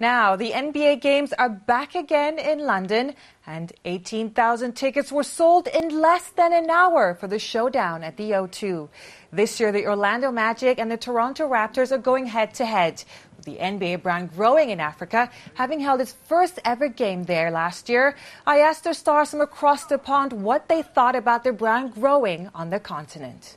Now, the NBA games are back again in London, and 18,000 tickets were sold in less than an hour for the showdown at the O2. This year, the Orlando Magic and the Toronto Raptors are going head-to-head, with the NBA brand growing in Africa, having held its first ever game there last year. I asked their stars from across the pond what they thought about their brand growing on the continent.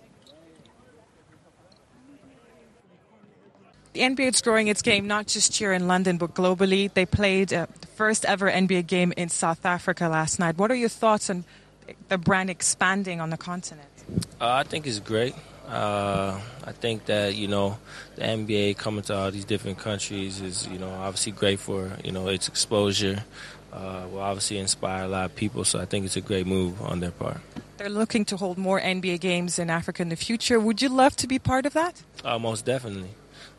The NBA is growing its game not just here in London but globally. They played the first ever NBA game in South Africa last night. What are your thoughts on the brand expanding on the continent? I think it's great. I think that, the NBA coming to all these different countries is, obviously great for, its exposure. Will obviously inspire a lot of people, so I think it's a great move on their part. They're looking to hold more NBA games in Africa in the future. Would you love to be part of that? Most definitely.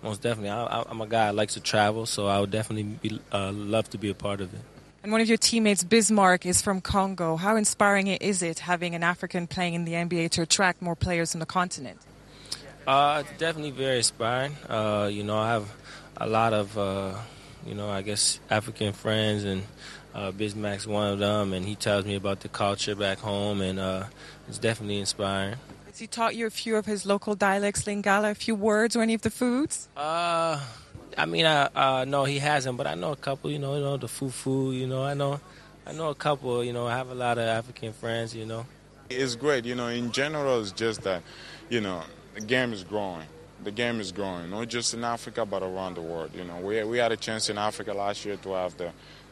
Most definitely. I'm a guy that likes to travel, so I would definitely love to be a part of it. And one of your teammates, Bismarck, is from Congo. How inspiring is it having an African playing in the NBA to attract more players from the continent? It's definitely very inspiring. I have a lot of, African friends, and Bismarck's one of them, and he tells me about the culture back home, and it's definitely inspiring. Has he taught you a few of his local dialects, Lingala, a few words or any of the foods? No, he hasn't, but I know a couple, the fufu, I know a couple, I have a lot of African friends, It's great, in general, it's just that, the game is growing. The game is growing, not just in Africa, but around the world. We had a chance in Africa last year to have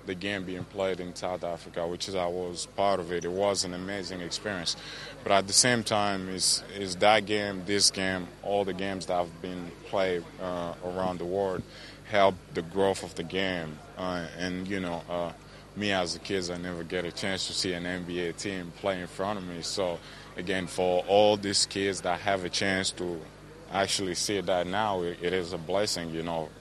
the game being played in South Africa, which I was part of it. It was an amazing experience. But at the same time, is that game, this game, all the games that have been played around the world help the growth of the game. Me as a kid, I never get a chance to see an NBA team play in front of me. So, again, for all these kids that have a chance to actually see that now, it is a blessing,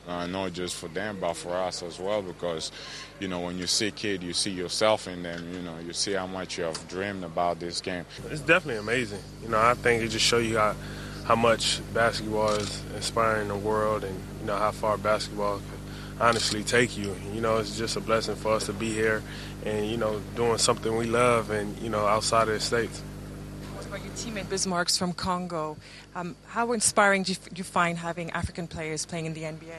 not just for them, but for us as well, because, when you see kids, you see yourself in them, you see how much you have dreamed about this game. It's definitely amazing. I think it just shows you how much basketball is inspiring the world, and, how far basketball can honestly take you. It's just a blessing for us to be here and, doing something we love and, outside of the States. Your teammate Bismarck's from Congo. How inspiring do you find having African players playing in the NBA?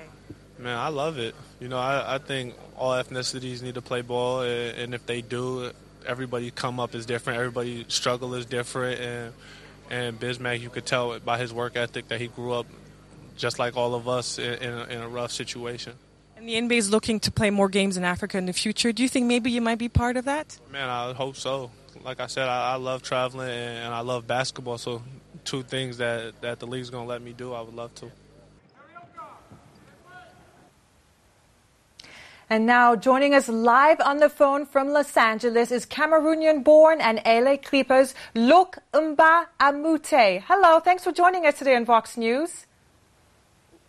Man, I love it. I think all ethnicities need to play ball, and if they do, everybody come up is different. Everybody's struggle is different, and Bismarck, you could tell by his work ethic that he grew up just like all of us in a rough situation. And the NBA is looking to play more games in Africa in the future. Do you think maybe you might be part of that? Man, I hope so. Like I said, I love traveling and I love basketball, so two things that the league's going to let me do, I would love to. And now joining us live on the phone from Los Angeles is Cameroonian-born and LA Clippers Luc Mbah Moute. Hello, thanks for joining us today on Vox News.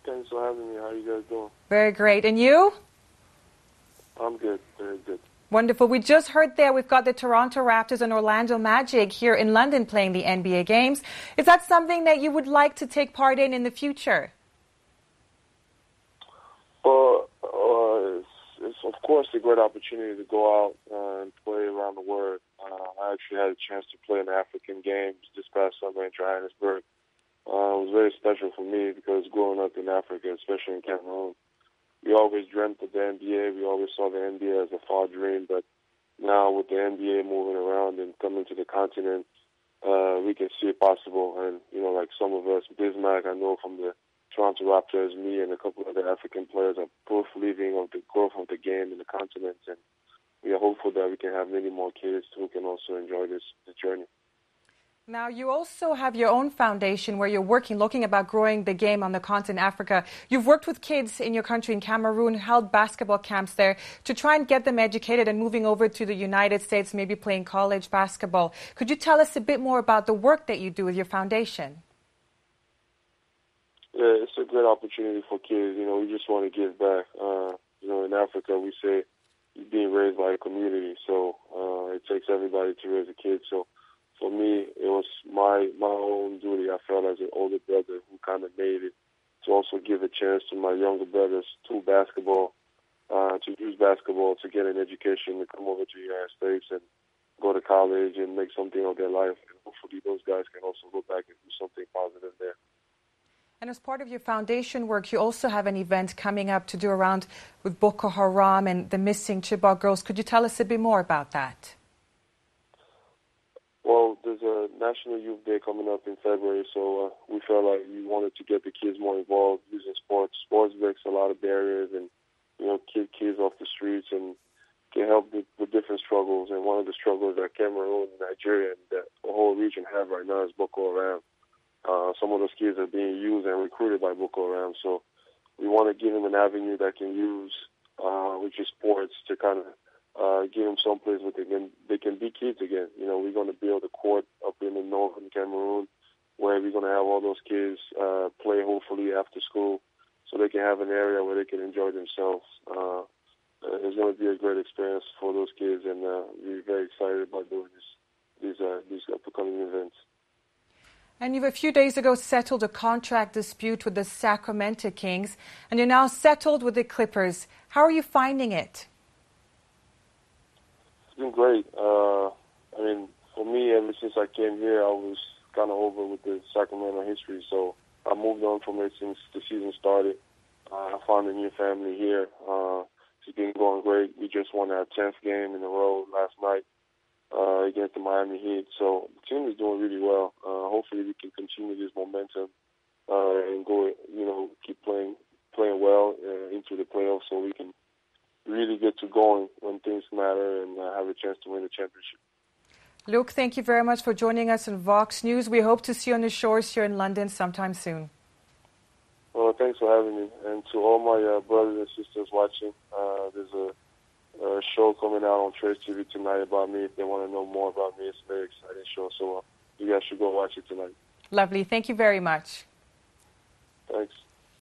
Thanks for having me. How are you guys doing? Very great. And you? I'm good. Very good. Wonderful. We just heard there we've got the Toronto Raptors and Orlando Magic here in London playing the NBA games. Is that something that you would like to take part in the future? Well, it's of course a great opportunity to go out and play around the world. I actually had a chance to play in the African games this past summer in Johannesburg. It was very special for me because growing up in Africa, especially in Cameroon, we always dreamt of the NBA. We always saw the NBA as a far dream, but now with the NBA moving around and coming to the continent, we can see it possible. And, like some of us, Bismarck, I know from the Toronto Raptors, me and a couple of other African players are both believing of the growth of the game in the continent. And we are hopeful that we can have many more kids who can also enjoy this journey. Now, you also have your own foundation where you're looking about growing the game on the continent, Africa. You've worked with kids in your country, in Cameroon, held basketball camps there to try and get them educated and moving over to the United States, maybe playing college basketball. Could you tell us a bit more about the work that you do with your foundation? Yeah, it's a great opportunity for kids. We just want to give back. In Africa, we say you're being raised by a community, so it takes everybody to raise a kid. So for me, it was my own duty. I felt as an older brother who kind of made it to also give a chance to my younger brothers to basketball to use basketball to get an education, to come over to the United States and go to college and make something of their life. And hopefully those guys can also go back and do something positive there. And as part of your foundation work, you also have an event coming up to do around with Boko Haram and the missing Chibok girls. Could you tell us a bit more about that? Well, there's a National Youth Day coming up in February, so we felt like we wanted to get the kids more involved using sports. Sports breaks a lot of barriers and, keep kids off the streets and can help with different struggles. And one of the struggles that Cameroon, Nigeria, and that the whole region have right now is Boko Haram. Some of those kids are being used and recruited by Boko Haram, so we want to give them an avenue that can use, which is sports, to kind of give them someplace where they can be kids again. We're going to build a court up in the northern Cameroon where we're going to have all those kids play hopefully after school so they can have an area where they can enjoy themselves. It's going to be a great experience for those kids, and we're very excited about doing these upcoming events. And you've a few days ago settled a contract dispute with the Sacramento Kings, and you're now settled with the Clippers. How are you finding it? It's been great. For me, ever since I came here, I was kind of over with the Sacramento history, so I moved on from it since the season started. I found a new family here. It's been going great. We just won our 10th game in a row last night against the Miami Heat, so the team is doing really well. Hopefully, we can continue this momentum and go, keep playing well into the playoffs, so we can really get to going when things matter and have a chance to win the championship. Luc, thank you very much for joining us on Vox News. We hope to see you on the shores here in London sometime soon. Well, thanks for having me. And to all my brothers and sisters watching, there's a show coming out on Trace TV tonight about me. If they want to know more about me, it's a very exciting show. So you guys should go watch it tonight. Lovely. Thank you very much.